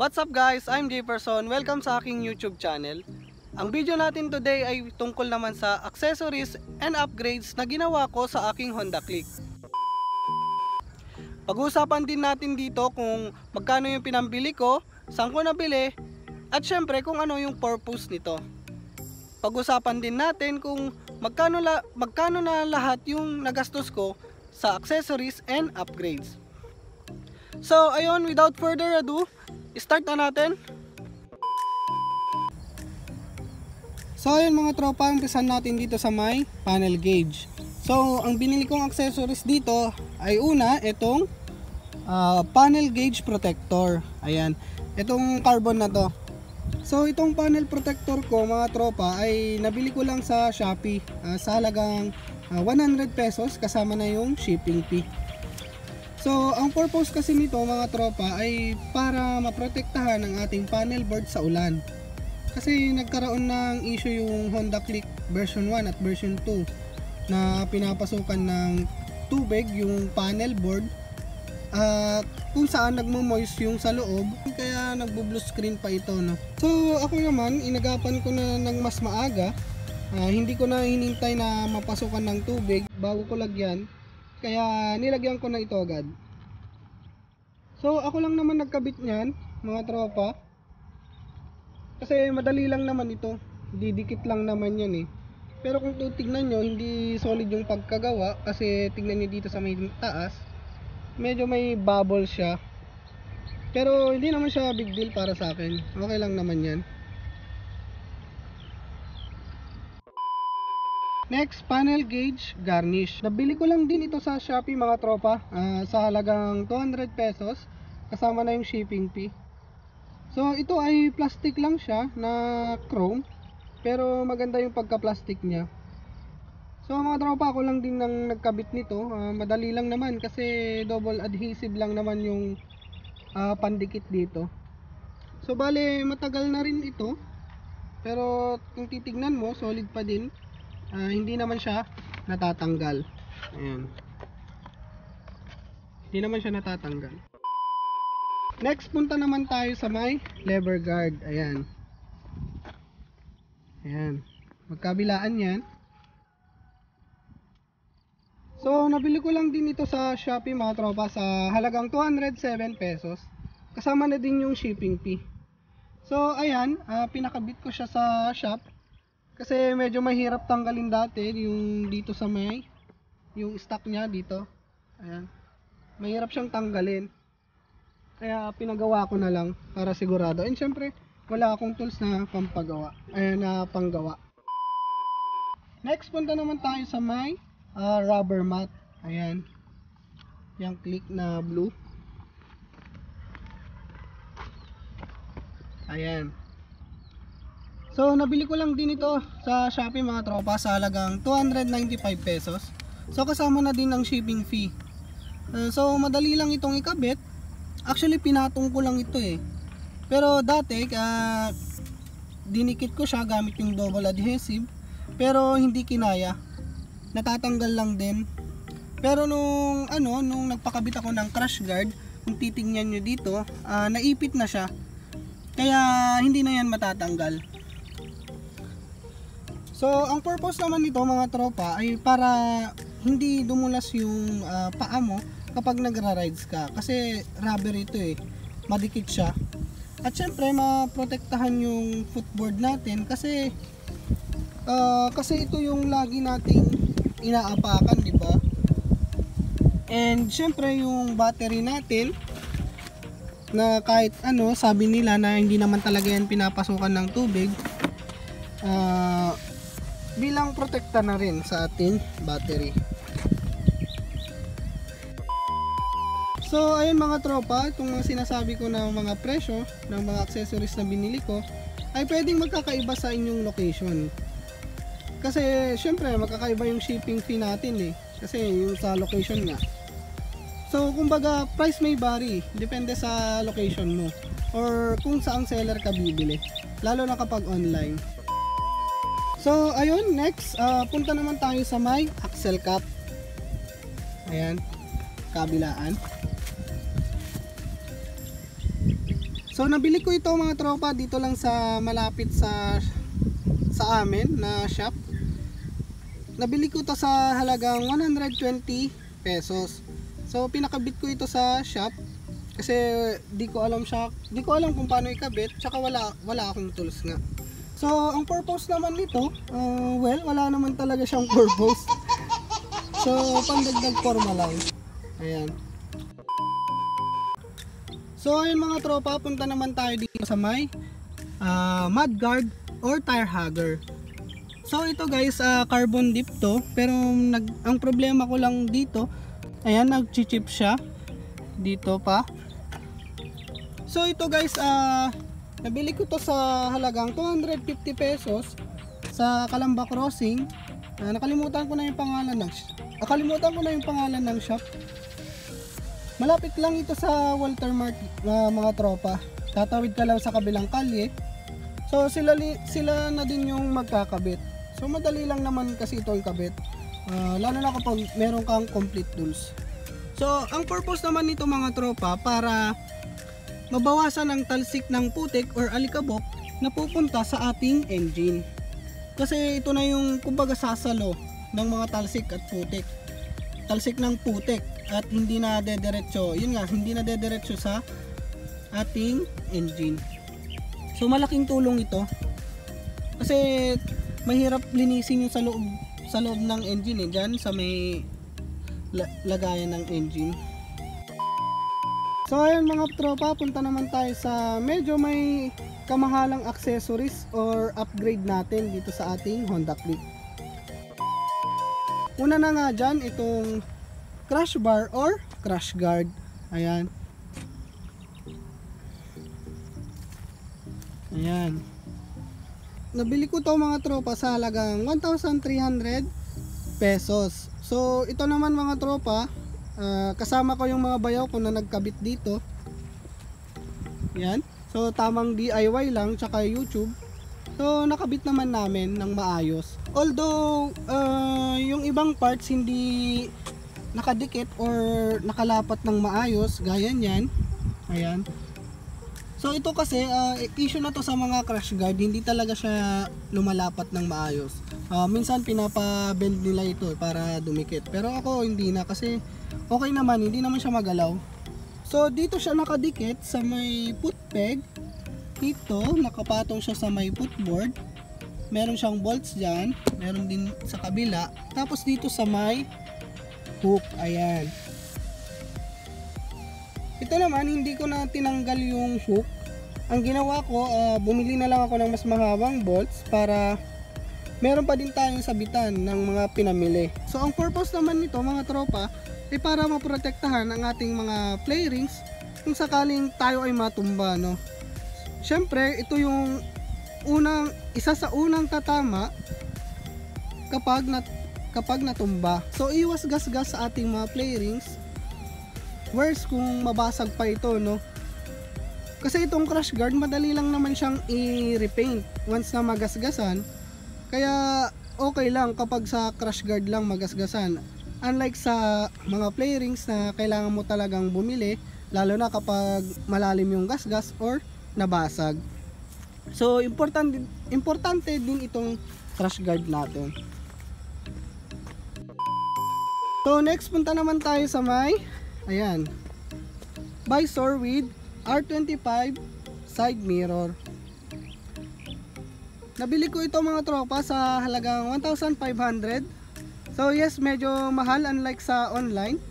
What's up guys? I'm Jayperson. Welcome sa aking YouTube channel. Ang video natin today ay tungkol naman sa accessories and upgrades na ginawa ko sa aking Honda Click. Pag-uusapan din natin dito kung magkano yung pinambili ko, saan ko nabili, at syempre kung ano yung purpose nito. Pag-usapan din natin kung magkano na lahat yung nagastos ko sa accessories and upgrades. So ayun, without further ado, start na natin. So ayun mga tropa, umpisan natin dito sa may panel gauge. So ang binili kong accessories dito ay una itong panel gauge protector. Ayan, itong carbon na to. So itong panel protector ko mga tropa ay nabili ko lang sa Shopee sa halagang 100 pesos kasama na yung shipping fee. So ang purpose kasi nito mga tropa ay para maprotektahan ang ating panel board sa ulan. Kasi nagkaroon ng issue yung Honda Click version 1 at version 2 na pinapasukan ng tubig yung panel board at kung saan nagmo-moist yung sa loob, kaya nagbo-blue screen pa ito, no? So ako naman, inagapan ko na ng mas maaga, hindi ko na hinintay na mapasukan ng tubig bago ko lagyan, kaya nilagyan ko na ito agad. So ako lang naman nagkabit niyan mga tropa, kasi madali lang naman ito, didikit lang naman yan eh. Pero kung titignan nyo, hindi solid yung pagkagawa, kasi tignan nyo dito sa may taas, medyo may bubble siya. Pero hindi naman siya big deal para sa akin, okay lang naman yan. Next, panel gauge garnish. Nabili ko lang din ito sa Shopee mga tropa, sa halagang 200 pesos kasama na yung shipping fee. So ito ay plastic lang siya na chrome, pero maganda yung pagka-plastic niya. So mga tropa, ako lang din nang nagkabit nito. Madali lang naman kasi double adhesive lang naman yung pandikit dito. So bale matagal na rin ito, pero kung titignan mo solid pa din. Hindi naman siya natatanggal. Ayan, hindi naman siya natatanggal. Next, punta naman tayo sa may lever guard. Ayan, ayan, magkabilaan yan. So nabili ko lang din ito sa Shopee mga tropa sa halagang 207 pesos kasama na din yung shipping fee. So ayan, pinakabit ko siya sa shop kasi medyo mahirap tanggalin dati yung dito sa may yung stock niya dito. Ayan, mahirap siyang tanggalin, kaya pinagawa ko na lang para sigurado. And syempre wala akong tools na pampagawa, na panggawa. Next, punta naman tayo sa may rubber mat. Ayan, yung click na blue. Ayan. So nabili ko lang din ito sa Shopee mga tropa sa halagang 295 pesos. So kasama na din ang shipping fee. So madali lang itong ikabit. Actually pinatong ko lang ito eh. Pero dati dinikit ko siya gamit yung double adhesive, pero hindi kinaya. Natatanggal lang din. Pero nung nagpakabit ako ng crash guard, kung titingnan nyo dito, naipit na siya. Kaya hindi na yan matatanggal. So ang purpose naman nito mga tropa ay para hindi dumulas yung paa mo kapag nagra-rides ka, kasi rubber ito eh, madikit siya. At syempre maprotektahan yung footboard natin kasi ito yung lagi nating inaapakan, di ba? And syempre yung battery natin na kahit sabi nila na hindi naman talaga yan pinapasukan ng tubig, bilang protekta na rin sa ating battery. So ayun mga tropa, itong mga sinasabi ko na mga presyo ng mga accessories na binili ko ay pwedeng magkakaiba sa inyong location. Kasi syempre magkakaiba yung shipping fee natin eh, kasi yung sa location nga. So kumbaga price may vary, depende sa location mo or kung saang seller ka bibili, lalo na kapag online. So ayun, next punta naman tayo sa may axle cap. Ayan, kabilaan. So nabili ko ito mga tropa dito lang sa malapit sa amin na shop. Nabili ko ito sa halagang 120 pesos. So pinakabit ko ito sa shop kasi di ko alam kung paano ikabit, tsaka wala akong tools nga. So ang purpose naman nito, well, wala naman talaga siyang purpose. So pandagdag forma lang. Ayan. So ayun mga tropa, punta naman tayo dito sa may mudguard or tire hugger. So ito guys, carbon dip to, pero ang problema ko lang dito, ayan, nag-chip siya dito pa. So ito guys, nabili ko to sa halagang 250 pesos sa Calamba Crossing. Nakalimutan ko na yung pangalan ng shop. Malapit lang ito sa Walter Mart, mga tropa. Tatawid ka lang sa kabilang kalye. So sila na din yung magkakabit. So madali lang naman kasi ito ikabit. Lalo na kapag meron kang complete tools. So ang purpose naman nito mga tropa, para mabawasan ang talsik ng putik or alikabok na pupunta sa ating engine. Kasi ito na yung kumbaga sasalo ng mga talsik at putik. Talsik ng putik at hindi na dediretso. Yun nga, hindi na dediretso sa ating engine. So malaking tulong ito. Kasi mahirap linisin yung sa loob ng engine diyan sa may lagayan ng engine. So ayun mga tropa, punta naman tayo sa medyo may kamahalang accessories or upgrade natin dito sa ating Honda Click. Una na nga dyan, itong crash bar or crash guard. Ayan. Ayan. Nabili ko to mga tropa sa halagang 1,300 pesos. So ito naman mga tropa, kasama ko yung mga bayaw ko na nagkabit dito. Ayan. So tamang DIY lang tsaka YouTube. So nakabit naman namin ng maayos. Although yung ibang parts hindi nakadikit or nakalapat ng maayos gaya niyan. Ayan. So ito kasi issue na to sa mga crash guard, hindi talaga siya lumalapat ng maayos. Minsan pinapa-bend nila ito para dumikit. Pero ako hindi na, kasi okay naman, hindi naman siya magalaw. So dito siya nakadikit sa may foot peg. Dito nakapatong siya sa may footboard. Meron siyang bolts dyan, meron din sa kabila. Tapos dito sa may hook, ayan. Ito naman, hindi ko na tinanggal yung hook. Ang ginawa ko, bumili na lang ako ng mas mahabang bolts para meron pa din tayong sabitan ng mga pinamili. So ang purpose naman nito mga tropa ay para maprotektahan ang ating mga play rings kung sakaling tayo ay matumba, no? Syempre, ito yung isa sa unang tatama kapag natumba. So iwas gasgas sa ating mga play rings. Worse kung mabasag pa ito, no? Kasi itong crash guard, madali lang naman siyang i-repaint once na magasgasan. Kaya okay lang kapag sa crash guard lang magasgasan. Unlike sa mga play rings na kailangan mo talagang bumili, lalo na kapag malalim yung gasgas or nabasag. So importante din itong crash guard natin. So next, punta naman tayo sa may, ayan, visor with R25 side mirror. Nabili ko ito mga tropa sa halagang 1,500. So yes, medyo mahal unlike sa online.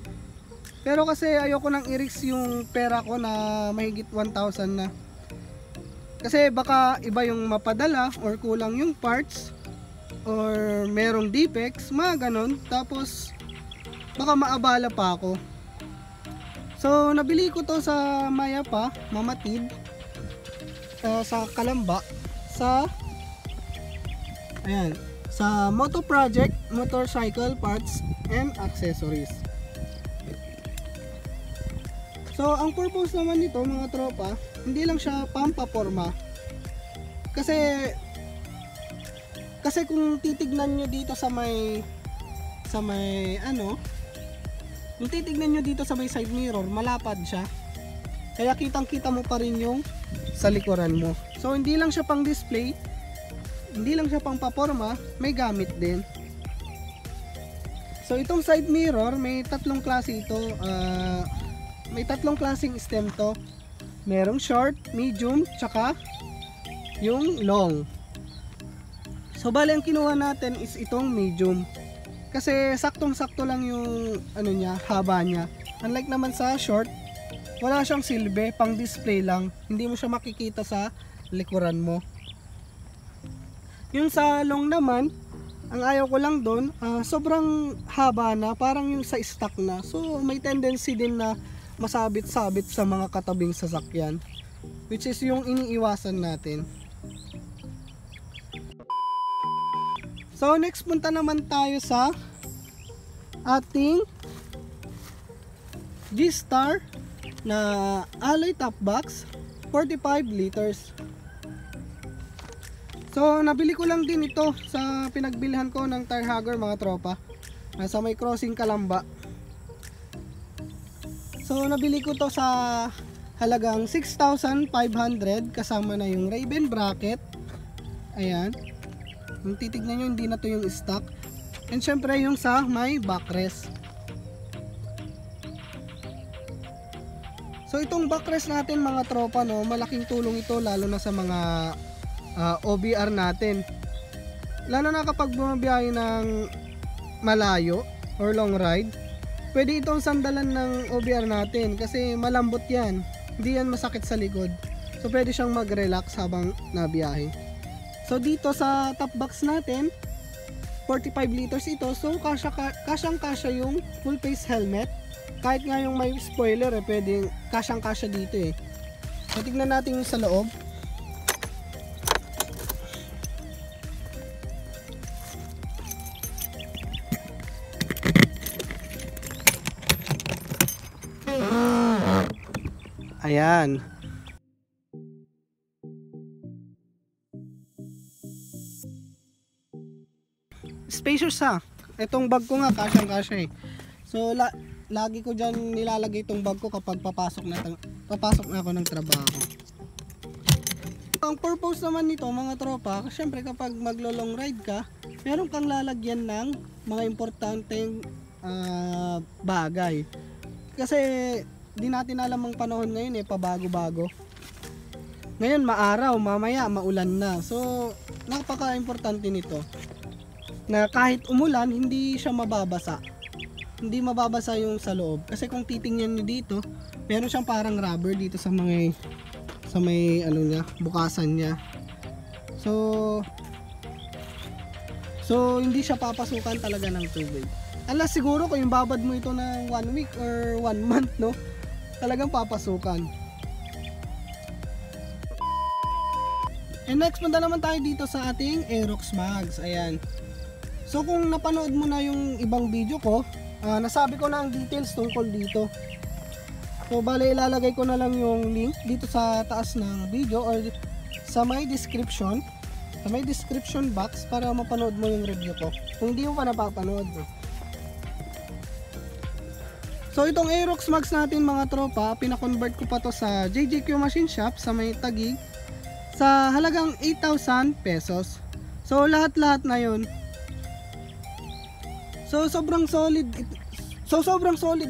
Pero kasi ayoko nang i-risk yung pera ko na mahigit 1,000 na. Kasi baka iba yung mapadala or kulang yung parts or merong defects, mga ganon. Tapos baka maabala pa ako. So nabili ko to sa Mayapa, Mamatid, sa Calamba, sa ayan, sa Moto Project Motorcycle Parts and Accessories. So ang purpose naman nito mga tropa, hindi lang siya pampaporma. Kasi kung titignan nyo dito sa may ano, kung titignan nyo dito sa may side mirror, malapad siya. Kaya kitang kita mo pa rin yung sa likuran mo. So hindi lang siya pang display, hindi lang siya pang paporma, may gamit din. So itong side mirror, may tatlong klase ito. May tatlong klaseng stem to. Merong short, medium, tsaka yung long. So bale ang kinuha natin is itong medium. Kasi saktong-sakto lang yung ano niya, haba niya. Unlike naman sa short, wala siyang silbi, pang display lang. Hindi mo siya makikita sa likuran mo. Yung sa long naman, ang ayaw ko lang doon, sobrang haba na, parang yung sa stock na. So may tendency din na masabit-sabit sa mga katabing sasakyan, which is yung iniiwasan natin. So next punta naman tayo sa ating G-Star na alloy top box, 45 liters. So nabili ko lang din ito sa pinagbilhan ko ng tire hugger mga tropa, sa may crossing Kalamba. So nabili ko to sa halagang 6,500 kasama na yung Raven bracket. Ayan. Kung titignan nyo, hindi na to yung stock. And syempre yung sa may backrest. So itong backrest natin mga tropa, no, malaking tulong ito lalo na sa mga OBR natin. Lalo na kapag bumabiyahe ng malayo or long ride, pwede itong sandalan ng OBR natin kasi malambot yan. Hindi yan masakit sa likod. So pwede siyang mag-relax habang nabiyahe. So dito sa top box natin, 45 liters ito. So kasyang-kasya yung full face helmet. Kahit nga yung may spoiler, pwedeng kasyang-kasya dito eh. So tignan natin yung sa loob. Ayan. Spacious ha. Itong bag ko nga kasyang-kasya eh. So lagi ko dyan nilalagay itong bag ko kapag papasok na ako ng trabaho. Ang purpose naman nito mga tropa, syempre kapag maglo-long ride ka, meron kang lalagyan ng mga importanteng bagay. Kasi di natin alam ang panahon ngayon eh, pabago-bago. Ngayon maaraw, mamaya maulan na. So napaka-importante nito na kahit umulan, hindi siya mababasa. Hindi mababasa yung sa loob. Kasi kung titingnan nyo dito, meron siyang parang rubber dito sa may ano niya, bukasan niya. So hindi siya papasukan talaga ng tubig. Alas siguro kung yung babad mo ito ng 1 week or 1 month, no, talagang papasukan. And next, punta naman tayo dito sa ating Aerox mags. Ayan. So kung napanood mo na yung ibang video ko, nasabi ko na ang details tungkol dito. So bale ilalagay ko na lang yung link dito sa taas ng video or sa may description, box para mapanood mo yung review ko kung hindi mo pa napapanood. So itong Aerox mags natin mga tropa, pina-convert ko pa to sa JJQ Machine Shop sa may Taguig sa halagang 8,000 pesos. So lahat-lahat na yun. So sobrang solid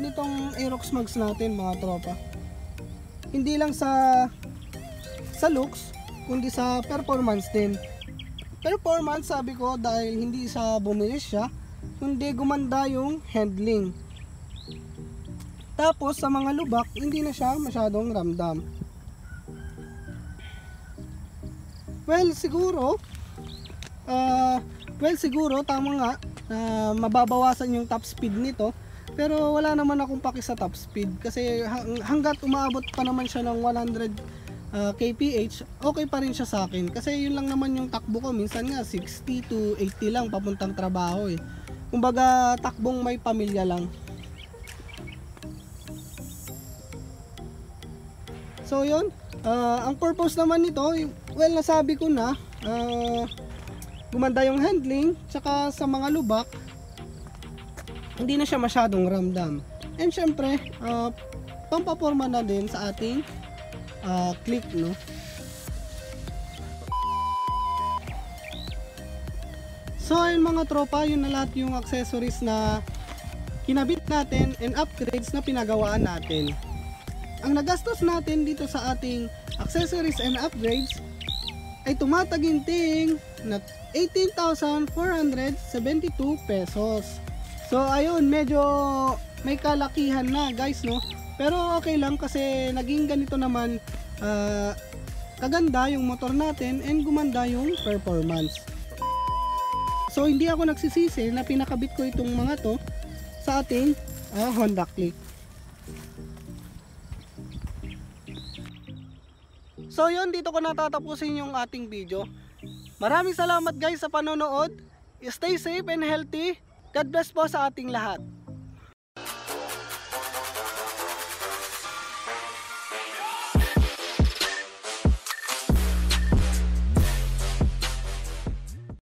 nitong Aerox mags natin mga tropa. Hindi lang sa looks, kundi sa performance din. Performance sabi ko dahil hindi sa bumilis siya, kundi gumanda yung handling. Tapos sa mga lubak, hindi na siya masyadong ramdam. Well siguro tama nga, mababawasan yung top speed nito, pero wala naman akong paki sa top speed kasi hanggat umaabot pa naman siya ng 100 kph, okay pa rin siya sa akin kasi yun lang naman yung takbo ko. Minsan nga 60 to 80 lang papuntang trabaho eh. Kumbaga takbong may pamilya lang. So yun, ang purpose naman nito, well nasabi ko na, gumanda yung handling, tsaka sa mga lubak hindi na siya masyadong ramdam. And syempre pampaporma na din sa ating click, no? So ayun mga tropa, yun na lahat yung accessories na kinabit natin and upgrades na pinagawaan natin. Ang nagastos natin dito sa ating accessories and upgrades ay tumataginting na 18,472 pesos. So ayun, medyo may kalakihan na guys, no? Pero okay lang kasi naging ganito naman kaganda yung motor natin and gumanda yung performance. So hindi ako nagsisisi na pinakabit ko itong mga to sa ating Honda Click. So yun, dito ko natatapusin yung ating video. Maraming salamat guys sa panonood. Stay safe and healthy. God bless po sa ating lahat.